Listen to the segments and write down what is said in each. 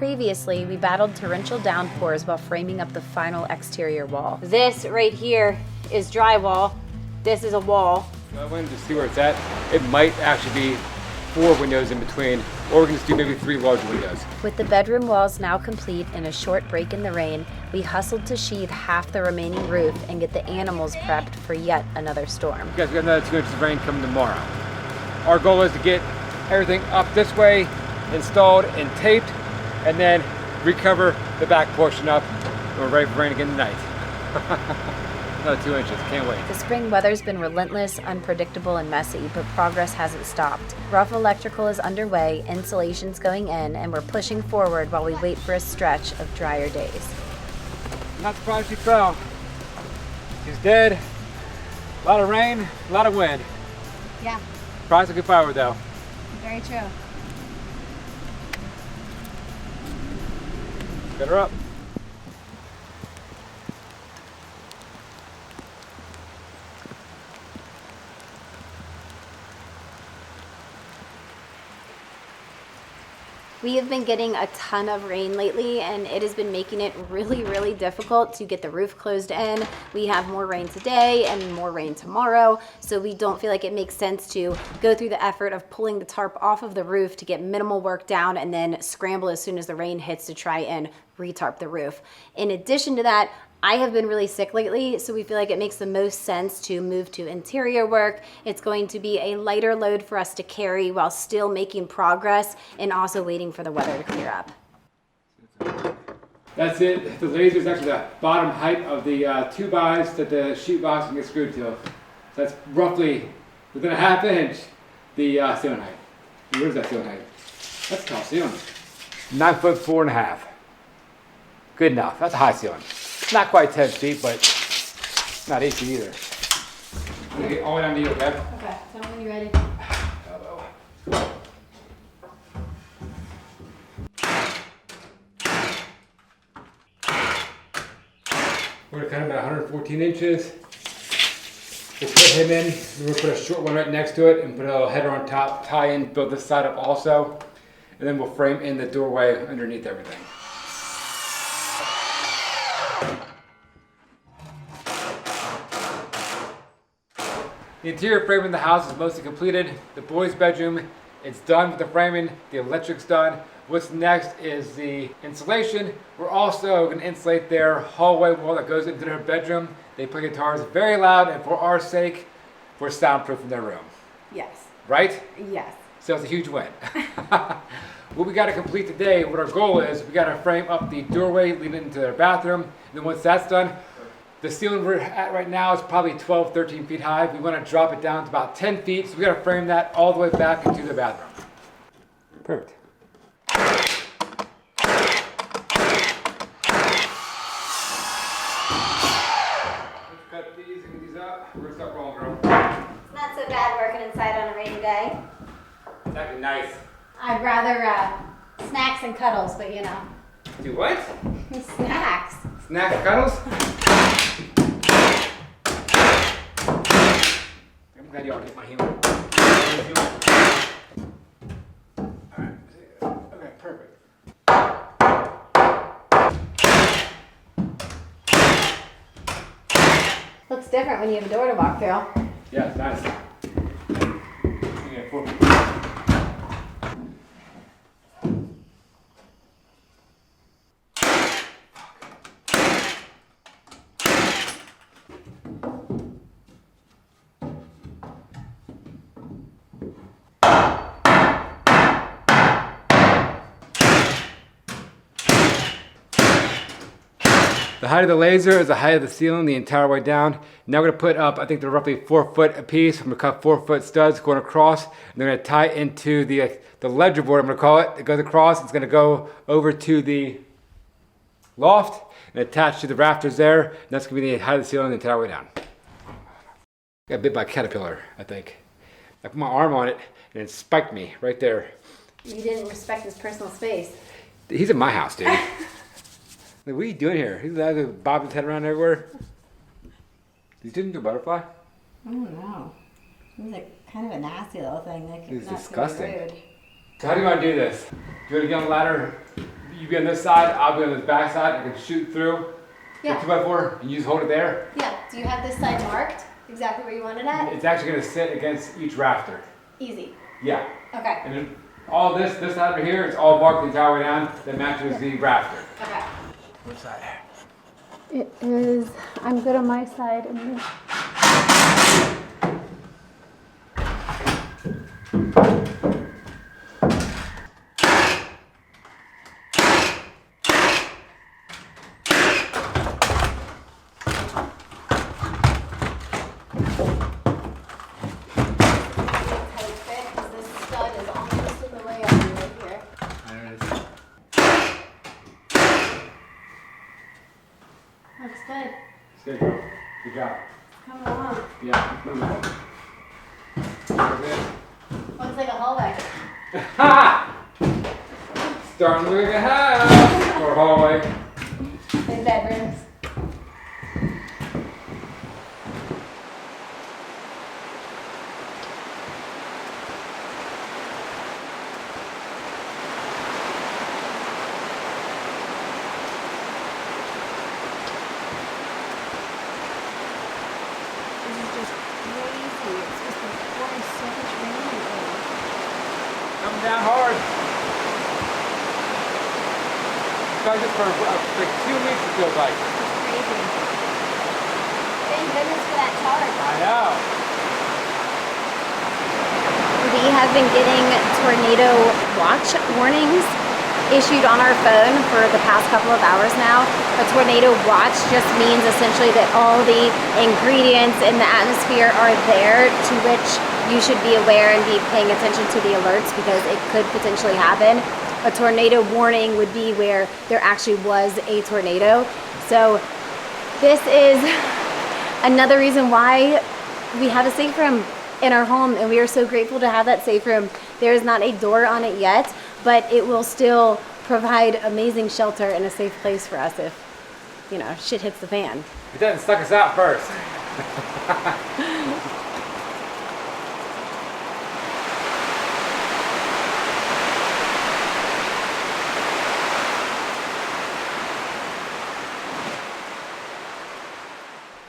Previously, we battled torrential downpours while framing up the final exterior wall. This right here is drywall. This is a wall. I wanted to see where it's at. It might actually be 4 windows in between, or we can just do maybe 3 large windows. With the bedroom walls now complete and a short break in the rain, we hustled to sheathe half the remaining roof and get the animals prepped for yet another storm. You guys, we got another 2 inches of rain coming tomorrow. Our goal is to get everything up this way, installed and taped, and then recover the back portion up. We're ready for rain again tonight. Another 2 inches, can't wait. The spring weather's been relentless, unpredictable, and messy, but progress hasn't stopped. Rough electrical is underway, insulation's going in, and we're pushing forward while we wait for a stretch of drier days. Not surprised she fell. She's dead. A lot of rain, a lot of wind. Yeah, Surprised a good firewood though. very true. Get her up. We have been getting a ton of rain lately, and it has been making it really difficult to get the roof closed in. We have more rain today and more rain tomorrow, so we don't feel like it makes sense to go through the effort of pulling the tarp off of the roof to get minimal work down and then scramble as soon as the rain hits to try and retarp the roof. In addition to that, I have been really sick lately, so we feel like it makes the most sense to move to interior work. It's going to be a lighter load for us to carry while still making progress and also waiting for the weather to clear up. That's it. The laser is actually the bottom height of the 2x that the sheet box can get screwed to. That's roughly within a ½ inch the ceiling height. Where is that ceiling height? That's a tall ceiling. 9'4½". Good enough. That's a high ceiling. Not quite 10 feet, but not 8 feet either. I'm gonna get all the way down to you, okay? Okay, tell me when you're ready. We're gonna cut him at 114 inches. We'll put him in. We're gonna put a short one right next to it and put a little header on top, tie in, build this side up also. And then we'll frame in the doorway underneath everything. The interior framing of the house is mostly completed. The boys' bedroom, it's done with the framing. The electric's done. What's next is the insulation. We're also going to insulate their hallway wall that goes into their bedroom. They play guitars very loud, and for our sake, we're soundproofing their room. Yes. Right? Yes. So it's a huge win. What we got to complete today, what our goal is, we got to frame up the doorway leading into their bathroom. And then once that's done, the ceiling we're at right now is probably 12, 13 feet high. We want to drop it down to about 10 feet, so we got to frame that all the way back into the bathroom. Perfect. Let's cut these and get these up. We're going to start rolling, girl. It's not so bad working inside on a rainy day. That'd be nice. I'd rather snacks and cuddles, but you know. Do what? Snacks. Snacks and cuddles? I'm glad y'all get my humor. Alright. Okay, perfect. Looks different when you have a door to walk through. Yeah, it's nice. Okay, 4 feet. The height of the laser is the height of the ceiling the entire way down. Now we're going to put up, I think they're roughly 4 foot a piece. I'm going to cut 4 foot studs going across. And they're going to tie into the ledger board, I'm going to call it. It goes across. It's going to go over to the loft and attach to the rafters there. And that's going to be the height of the ceiling the entire way down. Got bit by a caterpillar, I think. I put my arm on it and it spiked me right there. You didn't respect his personal space. He's in my house, dude. Like, what are you doing here? He's bobbing his head around everywhere. Did you do a butterfly? I don't know. It was like kind of a nasty little thing. Like, it's not disgusting. rude. So how do you want to do this? Do you want to get on the ladder? You be on this side, I'll be on this back side. I can shoot through Yeah. the 2x4 and you just hold it there. Yeah. Do you have this side marked exactly where you want it at? It's actually going to sit against each rafter. Easy. Yeah. Okay. And then all this side over here, it's all marked the entire way down that matches the rafter. Okay. Which side? It is, I'm good on my side. And looks good. Good, girl. Good job. Coming along. Yeah. Looks like a hallway. Ha! Starting to look like a house or a hallway. And bedrooms. Coming down hard. Got this for like 2 weeks it feels like. Crazy. Thank goodness for that charge. I know. We have been getting tornado watch warnings issued on our phone for the past couple of hours now. A tornado watch just means essentially that all the ingredients in the atmosphere are there, to which you should be aware and be paying attention to the alerts because it could potentially happen. A tornado warning would be where there actually was a tornado. So this is another reason why we have a safe room in our home, and we are so grateful to have that safe room. There is not a door on it yet, but it will still provide amazing shelter and a safe place for us if, you know, shit hits the fan. It doesn't suck us out first.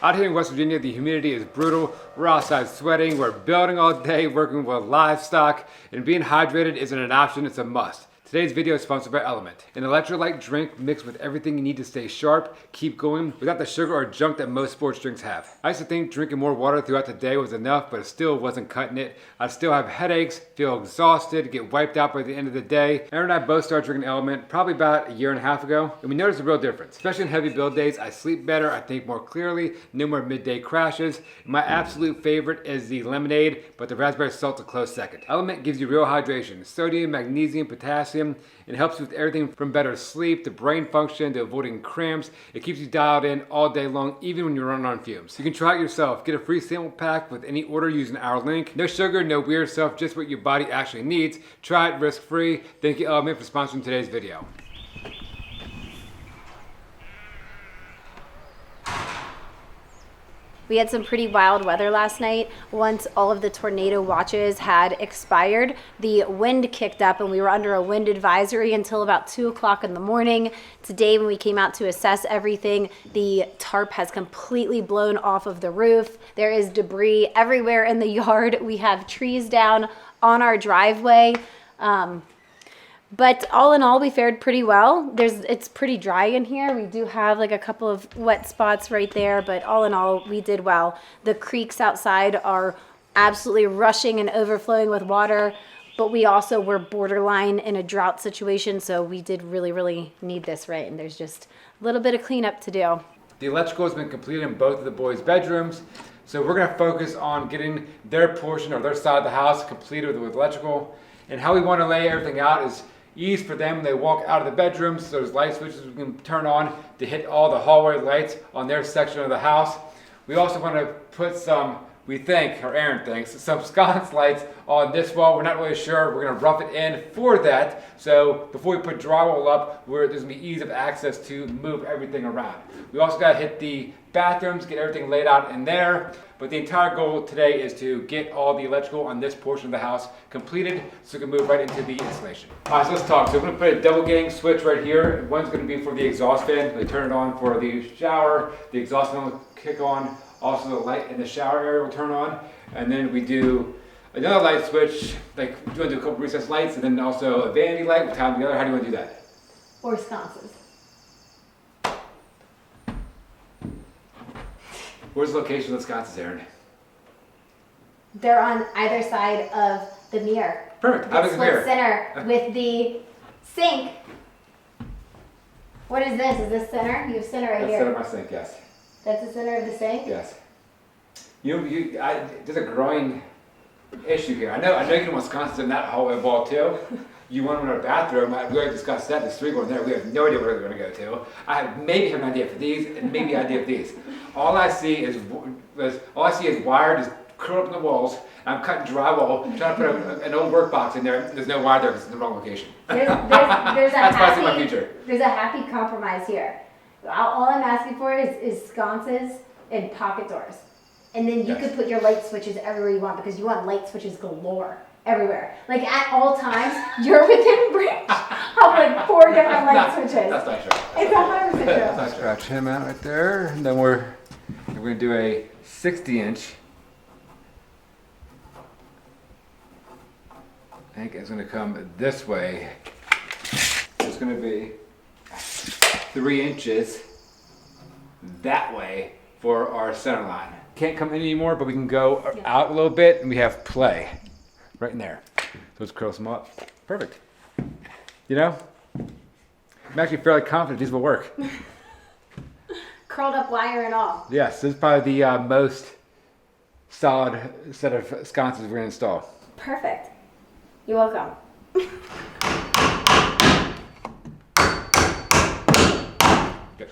Out here in West Virginia, the humidity is brutal. We're outside sweating, we're building all day, working with livestock, and being hydrated isn't an option, it's a must. Today's video is sponsored by Element, an electrolyte drink mixed with everything you need to stay sharp, keep going, without the sugar or junk that most sports drinks have. I used to think drinking more water throughout the day was enough, but it still wasn't cutting it. I still have headaches, feel exhausted, get wiped out by the end of the day. Aaron and I both started drinking Element probably about 1.5 years ago, and we noticed a real difference. Especially in heavy build days, I sleep better, I think more clearly, no more midday crashes. My absolute favorite is the lemonade, but the raspberry salt's a close second. Element gives you real hydration, sodium, magnesium, potassium, and helps with everything from better sleep to brain function to avoiding cramps. It keeps you dialed in all day long, even when you're running on fumes. You can try it yourself. Get a free sample pack with any order using our link. No sugar, no weird stuff, just what your body actually needs. Try it risk-free. Thank you, Element, for sponsoring today's video. We had some pretty wild weather last night. Once all of the tornado watches had expired, the wind kicked up and we were under a wind advisory until about 2 o'clock in the morning. Today, when we came out to assess everything, the tarp has completely blown off of the roof. There is debris everywhere in the yard. We have trees down on our driveway. But all in all, we fared pretty well. It's pretty dry in here. We do have like a couple of wet spots right there, but all in all, we did well. The creeks outside are absolutely rushing and overflowing with water, but we also were borderline in a drought situation, so we did really, really need this, right? And there's just a little bit of cleanup to do. The electrical has been completed in both of the boys' bedrooms, so we're gonna focus on getting their portion or their side of the house completed with electrical. And how we wanna lay everything out is ease for them when they walk out of the bedrooms. So there's light switches we can turn on to hit all the hallway lights on their section of the house. We also want to put some we think, or Aaron thinks, some sconce lights on this wall. We're not really sure. We're gonna rough it in for that. So before we put drywall up, there's gonna be ease of access to move everything around. We also gotta hit the bathrooms, get everything laid out in there. But the entire goal today is to get all the electrical on this portion of the house completed so we can move right into the installation. All right, so let's talk. So we're gonna put a double gang switch right here. One's gonna be for the exhaust fan. We turn it on for the shower. The exhaust fan will kick on. Also the light in the shower area will turn on. And then we do another light switch, like you wanna do a couple recessed lights and then also a vanity light. We'll tie them together. How do you wanna do that? Or sconces. Where's the location of the sconces, Aaron? They're on either side of the mirror. Perfect. How big is the Split mirror? center with the sink. What is this? Is this center? You have center right That's here. center of my sink, yes. That's the center of the sink? Yes. There's a growing issue here. I know you don't want sconces in that hallway wall too. You want them in our bathroom. We already discussed that. There's 3 going there. We have no idea where they're going to go to. I maybe have an idea for these, and maybe an idea for these. All I see is wire just curled up in the walls. And I'm cutting drywall, trying to put an old work box in there. There's no wire there because it's in the wrong location. There's That's why I see my future. There's a happy compromise here. All I'm asking for is sconces and pocket doors. And then you could put your light switches everywhere you want because you want light switches galore everywhere. Like at all times, you're within range of like 4 different light switches. That's not true. It's 100% true. That's not true. Scratch him out right there. And then we're going to do a 60-inch. I think it's going to come this way. It's going to be 3 inches that way for our center line. Can't come in anymore, but we can go out a little bit and we have play right in there. So let's curl some up. Perfect. You know, I'm actually fairly confident these will work. Curled up wire and all. Yes, this is probably the most solid set of sconces we're going to install. Perfect. You're welcome. Good.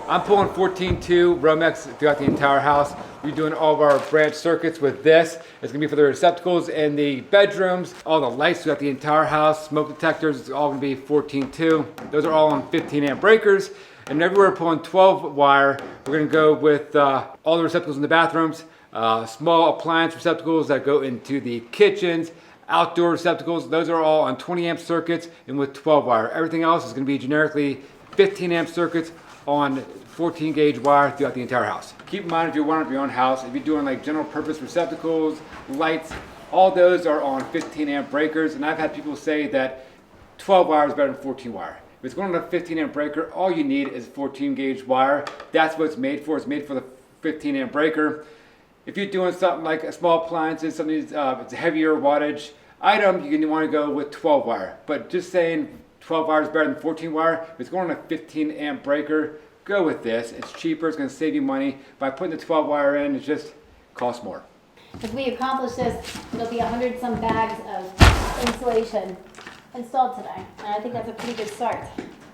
I'm pulling 14.2 Romex throughout the entire house. We're doing all of our branch circuits with this. It's gonna be for the receptacles in the bedrooms, all the lights throughout the entire house, smoke detectors, it's all gonna be 14.2. Those are all on 15 amp breakers. And everywhere we're pulling 12 wire, we're gonna go with all the receptacles in the bathrooms, small appliance receptacles that go into the kitchens, outdoor receptacles, those are all on 20 amp circuits and with 12 wire. Everything else is gonna be generically 15 amp circuits on 14 gauge wire throughout the entire house. Keep in mind if you're wiring up your own house, if you're doing like general purpose receptacles, lights, all those are on 15 amp breakers. And I've had people say that 12 wire is better than 14 wire. If it's going on a 15 amp breaker, all you need is 14 gauge wire. That's what it's made for. It's made for the 15 amp breaker. If you're doing something like a small appliances, something it's a heavier wattage item, you're gonna want to go with 12 wire. But just saying 12 wire is better than 14 wire. If it's going on a 15 amp breaker, go with this. It's cheaper, it's gonna save you money. By putting the 12 wire in, it just costs more. If we accomplish this, it'll be 100 some bags of insulation installed today. And I think that's a pretty good start.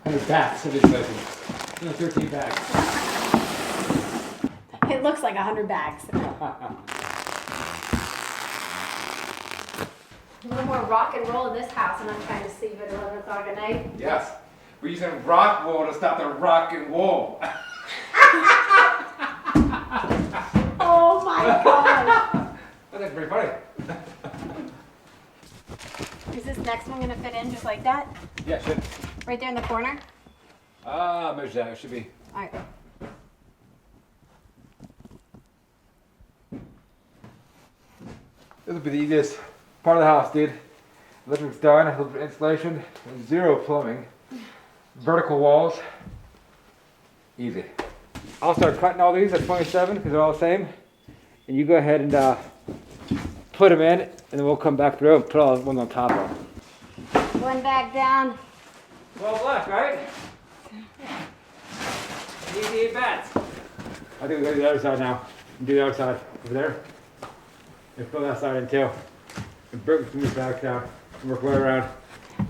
100 bags of insulation. 13 bags. It looks like 100 bags. A little more rock and roll in this house, and I'm trying to sleep at 11 o'clock at night. Yes. We're using rock wool to stop the rock and wool. Oh my god! That's pretty funny. Is this next one gonna fit in just like that? Yeah, it should. Right there in the corner? Measure that. It should be. Alright. This will be the easiest part of the house, dude. Electric's done, a little bit of insulation, 0 plumbing, vertical walls. Easy. I'll start cutting all these at 27 because they're all the same. And you go ahead and put them in, and then we'll come back through and put all one on top of them. One bag down. 12 left, right? Easy bets. I think we go to the other side now. Do the other side over there. And fill that side in too. And bring some back down and work way around.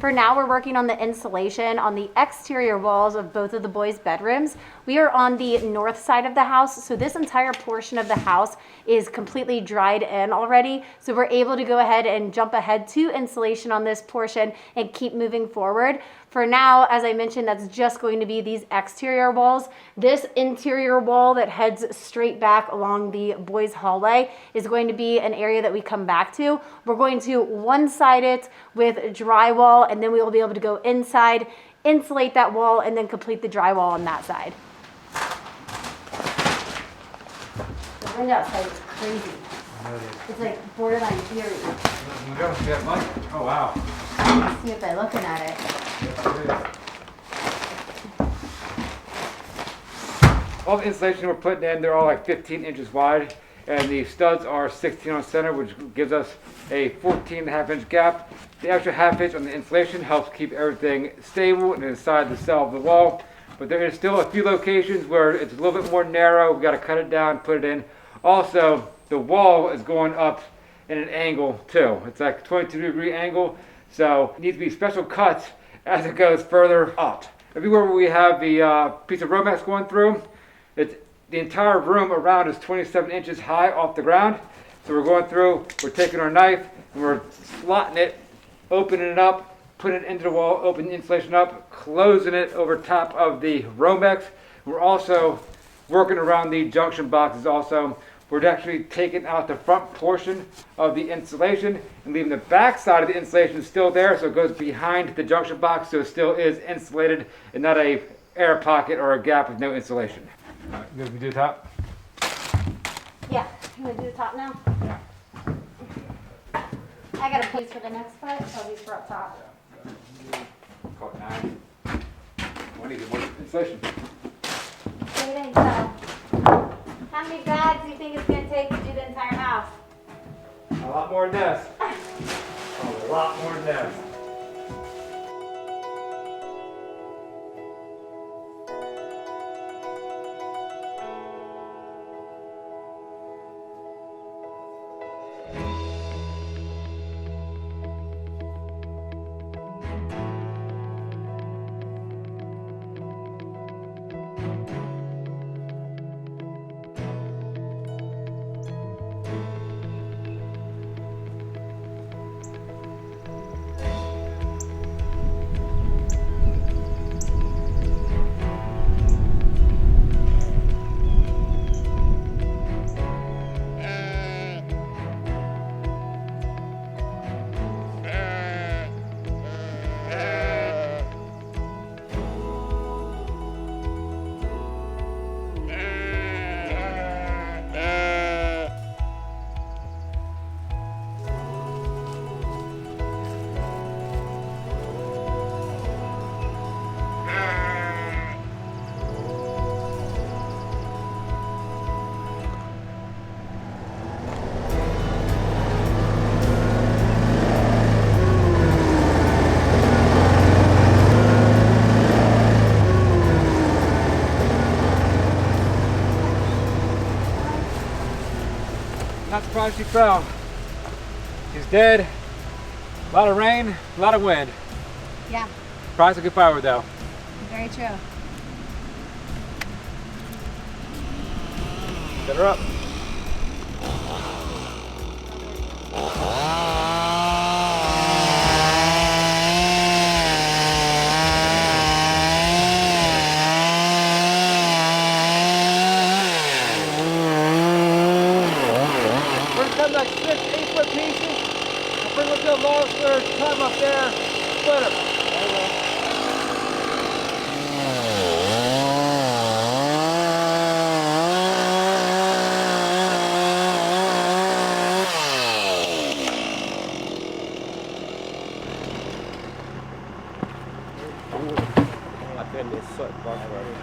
For now, we're working on the insulation on the exterior walls of both of the boys' bedrooms. We are on the north side of the house, so this entire portion of the house is completely dried in already. So we're able to go ahead and jump ahead to insulation on this portion and keep moving forward. For now, as I mentioned, that's just going to be these exterior walls. This interior wall that heads straight back along the boys' hallway is going to be an area that we come back to. We're going to one-side it with drywall, and then we will be able to go inside, insulate that wall, and then complete the drywall on that side. The wind outside is crazy. It's like borderline eerie. Oh, wow. Let's see if they're looking at it. All the insulation we're putting in, they're all like 15 inches wide, and the studs are 16 on center, which gives us a 14.5-inch gap. The extra half-inch on the insulation helps keep everything stable and inside the cell of the wall. But there is still a few locations where it's a little bit more narrow. We've got to cut it down, put it in. Also, the wall is going up in an angle too. It's like a 22-degree angle, so it needs to be special cuts as it goes further up. Everywhere where we have the piece of Romex going through, the entire room around is 27 inches high off the ground. So we're going through, we're taking our knife, and we're slotting it, opening it up, putting it into the wall, opening the insulation up, closing it over top of the Romex. We're also working around the junction boxes also. We're actually taking out the front portion of the insulation and leaving the back side of the insulation still there, so it goes behind the junction box, so it still is insulated and not a air pocket or a gap with no insulation. All right, good, we do the top? Yeah, you want to do the top now? Yeah. I got a piece for the next foot, so these for up top. Call it 9. 20, get more insulation. What do you think, so? How many bags do you think it's going to take to do the entire house? A lot more than this. A lot more than this. Not surprised she fell. She's dead. A lot of rain, a lot of wind. Yeah, Surprised a good firewood though. very true. Set her up. Like 6, 8-foot pieces. I'll bring them to a log square, tie them up there, split them. I've been this soot box already.